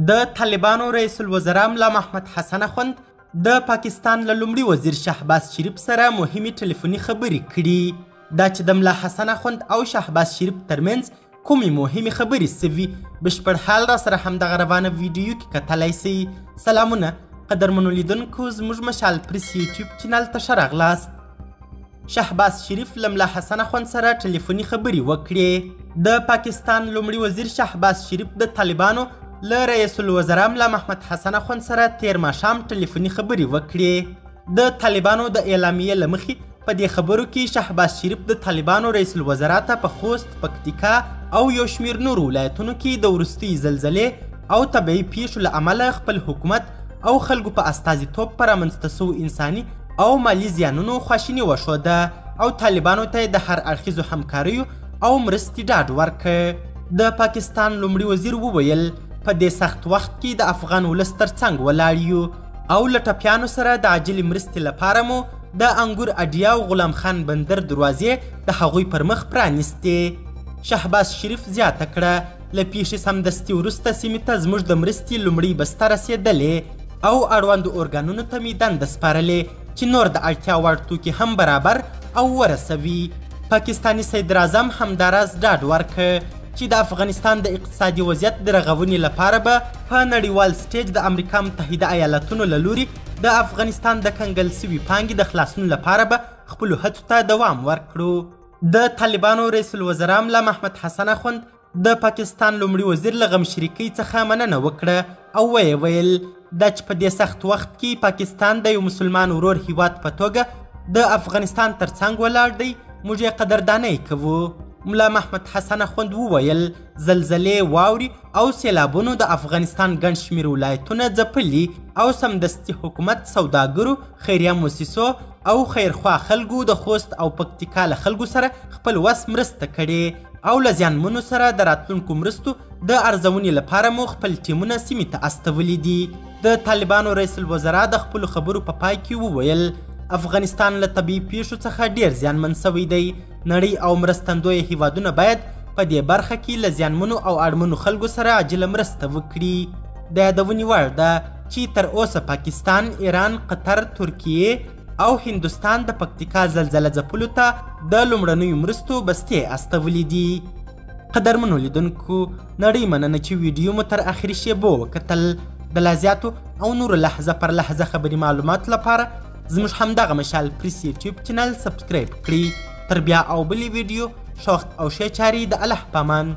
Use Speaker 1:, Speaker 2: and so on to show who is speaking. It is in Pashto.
Speaker 1: د طالبانو رئیس الوزرا ملا محمد حسن اخوند د پاکستان له لومړي وزیر شهباز شریف سره مهمې ټلیفوني خبرې کړي. دا چې د ملا حسن اخوند او شهباز شریف ترمنځ کومې مهمې خبرې سوي بشپړ حال را سره همدغه روانه ویډیو کې کتلی سئ. سلامونه قدرمنو لیدونکو، زموږ مشال پریس یوټیوب چینل ته ښه راغلاست. شهباز شریف له ملا حسن اخوند سره ټلیفوني خبرې وکړې. د پاکستان لومړي وزیر شهباز شریف د طالبانو له رئیس الوزرا ملا محمد حسن اخوند سره تیر ماښام ټلیفوني خبرې وکړې. د طالبانو د اعلامیې له مخې په دې خبرو کې شهباز شریف د طالبانو رئیس الوزرا ته په خوست، پکتیکا او یو شمېر نورو ولایتونو کې د وروستۍ زلزلې او طبیعي پیښو له امله خپل حکومت او خلکو په استازیتوب په رامنځته سوو انساني او مالي زیانونو خواشیني وښوده او طالبانو ته یې د هر اړخیزو همکاریو او مرستې ډاډ ورکړ. د پاکستان لومړي وزیر وویل په دې سخت وخت کې د افغان ولس ترڅنګ ولاړ یو او له ټپیانو سره د عاجلې مرستې لپاره مو د انګور اډیا او غلام خان بندر دروازې د هغوی پر مخ پرانیستې. شهباز شریف زیاته کړه له پیښې سمدستي وروسته سیمې ته زموږ د مرستې لومړۍ بسته رسېدلې او اړوندو ارګانونو ته مې دنده سپارلې چې نور د اړتیا وړ توکي هم برابر او ورسوي. پاکستاني صدراعظم همداراز ډاډ ورکړ چې د افغانستان د اقتصادي وضعیت د رغونې لپاره به په نړیوال سټیج د امریکا متحده ایالاتونو له لوري د افغانستان د کنګل سوي پانګې د خلاصون لپاره به خپلو هڅو ته دوام ورکړو. د طالبانو رئیس الوزرا ملا محمد حسن اخوند د پاکستان لومړي وزیر له غم شریکۍ څخه مننه وکړه او ویې ویل دا چې په دې سخت وخت کې پاکستان د یو مسلمان ورور هیواد په توګه د افغانستان ترڅنګ ولاړ دی، موږ یې قدردانۍ کوو. ملا محمد حسن اخوند وویل زلزلې، واوري او سیلابونو د افغانستان ګڼ شمېر ولایتونه ځپلي او سمدستي حکومت، سوداګرو، خیریه موسسو او خیرخوا خلکو د خوست او پکتیکا له خلکو سره خپل وس مرسته کړې او له زیانمنو سره د راتلونکو مرستو د ارزونې لپاره مو خپل ټیمونه سیمې ته استولي دي. د طالبانو رئیس الوزرا د خپلو خبرو په پای کې وویل افغانستان له طبیعي پیښو څخه ډیر زیانمن سوی دی. نړۍ او مرستندویه هیوادونه باید په دې برخه کې له زیانمنو او اړمنو خلکو سره عاجله مرسته وکړي. د یادونې وړ ده چې تر اوسه پاکستان، ایران، قطر، ترکیې او هندوستان د پکتیکا زلزله ځپلو ته د لومړنیو مرستو بستې استولي دي. قدرمنو لیدونکو، نړۍ مننه چې ویډیو مو تر اخري شیبو وکتل. د لا زیاتو او نورو لحظه پر لحظه خبري معلومات لپاره زموږ همدغه مشال پریس یوټیوب چینل سبسکرایب کړئ. تر بیا او بلې ویډیو، شوخت او ښې چارې د الله په امان.